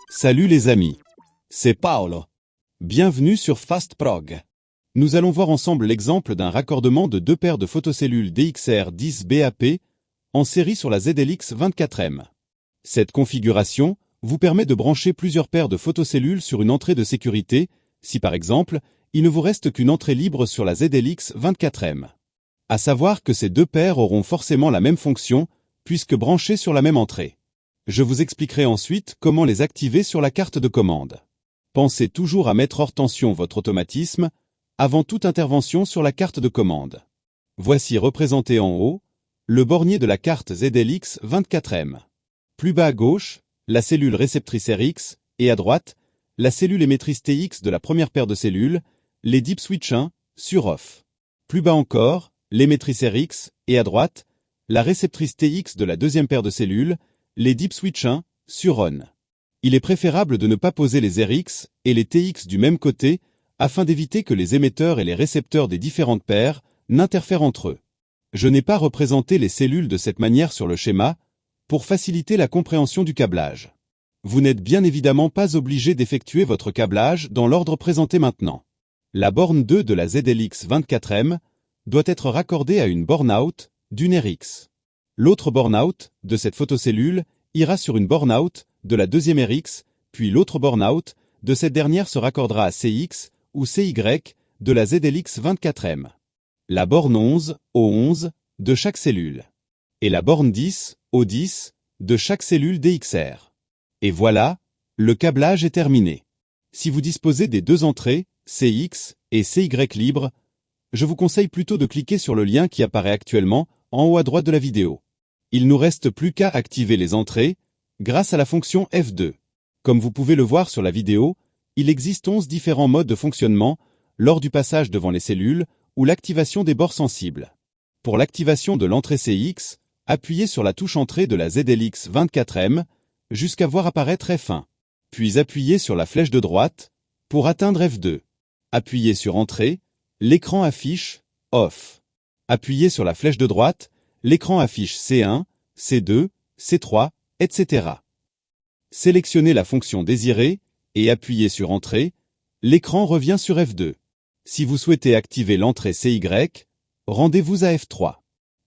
Salut les amis, c'est Paolo. Bienvenue sur FastProg. Nous allons voir ensemble l'exemple d'un raccordement de deux paires de photocellules DXR10BAP en série sur la ZLX24M. Cette configuration vous permet de brancher plusieurs paires de photocellules sur une entrée de sécurité, si par exemple, il ne vous reste qu'une entrée libre sur la ZLX24M. À savoir que ces deux paires auront forcément la même fonction, puisque branchées sur la même entrée. Je vous expliquerai ensuite comment les activer sur la carte de commande. Pensez toujours à mettre hors tension votre automatisme avant toute intervention sur la carte de commande. Voici représenté en haut le bornier de la carte ZLX24M. Plus bas à gauche, la cellule réceptrice RX et à droite, la cellule émettrice TX de la première paire de cellules, les dip switch 1 sur off. Plus bas encore, l'émettrice RX et à droite, la réceptrice TX de la deuxième paire de cellules, les dip switch 1 sur on. Il est préférable de ne pas poser les RX et les TX du même côté afin d'éviter que les émetteurs et les récepteurs des différentes paires n'interfèrent entre eux. Je n'ai pas représenté les cellules de cette manière sur le schéma pour faciliter la compréhension du câblage. Vous n'êtes bien évidemment pas obligé d'effectuer votre câblage dans l'ordre présenté maintenant. La borne 2 de la ZLX24M doit être raccordée à une borne out d'une RX. L'autre borne out de cette photocellule ira sur une borne out de la deuxième RX, puis l'autre borne out de cette dernière se raccordera à CX ou CY de la ZLX24M. La borne 11 au 11 de chaque cellule. Et la borne 10 au 10 de chaque cellule DXR. Et voilà, le câblage est terminé. Si vous disposez des deux entrées, CX et CY libres, je vous conseille plutôt de cliquer sur le lien qui apparaît actuellement en haut à droite de la vidéo. Il nous reste plus qu'à activer les entrées grâce à la fonction F2. Comme vous pouvez le voir sur la vidéo, il existe 11 différents modes de fonctionnement lors du passage devant les cellules ou l'activation des bords sensibles. Pour l'activation de l'entrée CX, appuyez sur la touche entrée de la ZLX24M jusqu'à voir apparaître F1. Puis appuyez sur la flèche de droite pour atteindre F2. Appuyez sur entrée, l'écran affiche off. Appuyez sur la flèche de droite, l'écran affiche C1, C2, C3, etc. Sélectionnez la fonction désirée et appuyez sur Entrée, l'écran revient sur F2. Si vous souhaitez activer l'entrée CY, rendez-vous à F3.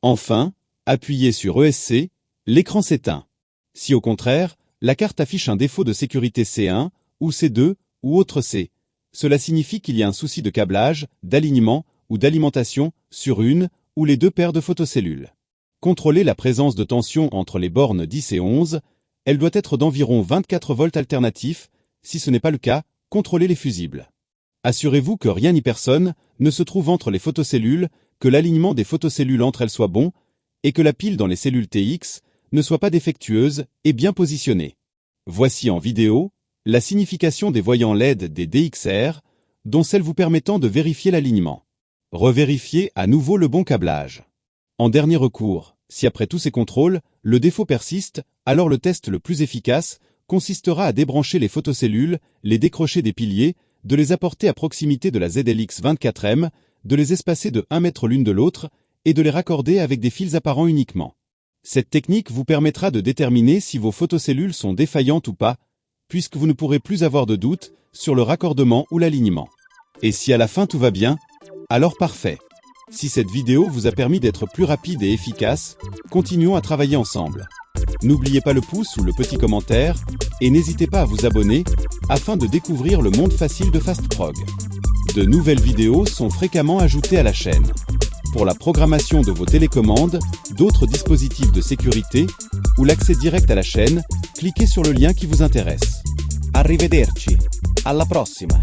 Enfin, appuyez sur ESC, l'écran s'éteint. Si au contraire, la carte affiche un défaut de sécurité C1 ou C2 ou autre C, cela signifie qu'il y a un souci de câblage, d'alignement ou d'alimentation sur une ou les deux paires de photocellules. Contrôlez la présence de tension entre les bornes 10 et 11, elle doit être d'environ 24 volts alternatifs, si ce n'est pas le cas, contrôlez les fusibles. Assurez-vous que rien ni personne ne se trouve entre les photocellules, que l'alignement des photocellules entre elles soit bon, et que la pile dans les cellules TX ne soit pas défectueuse et bien positionnée. Voici en vidéo la signification des voyants LED des DXR, dont celle vous permettant de vérifier l'alignement. Revérifiez à nouveau le bon câblage. En dernier recours, si après tous ces contrôles, le défaut persiste, alors le test le plus efficace consistera à débrancher les photocellules, les décrocher des piliers, de les apporter à proximité de la ZLX24M, de les espacer de 1 mètre l'une de l'autre et de les raccorder avec des fils apparents uniquement. Cette technique vous permettra de déterminer si vos photocellules sont défaillantes ou pas, puisque vous ne pourrez plus avoir de doute sur le raccordement ou l'alignement. Et si à la fin tout va bien, alors parfait. Si cette vidéo vous a permis d'être plus rapide et efficace, continuons à travailler ensemble. N'oubliez pas le pouce ou le petit commentaire, et n'hésitez pas à vous abonner, afin de découvrir le monde facile de FastProg. De nouvelles vidéos sont fréquemment ajoutées à la chaîne. Pour la programmation de vos télécommandes, d'autres dispositifs de sécurité, ou l'accès direct à la chaîne, cliquez sur le lien qui vous intéresse. Arrivederci, alla prossima!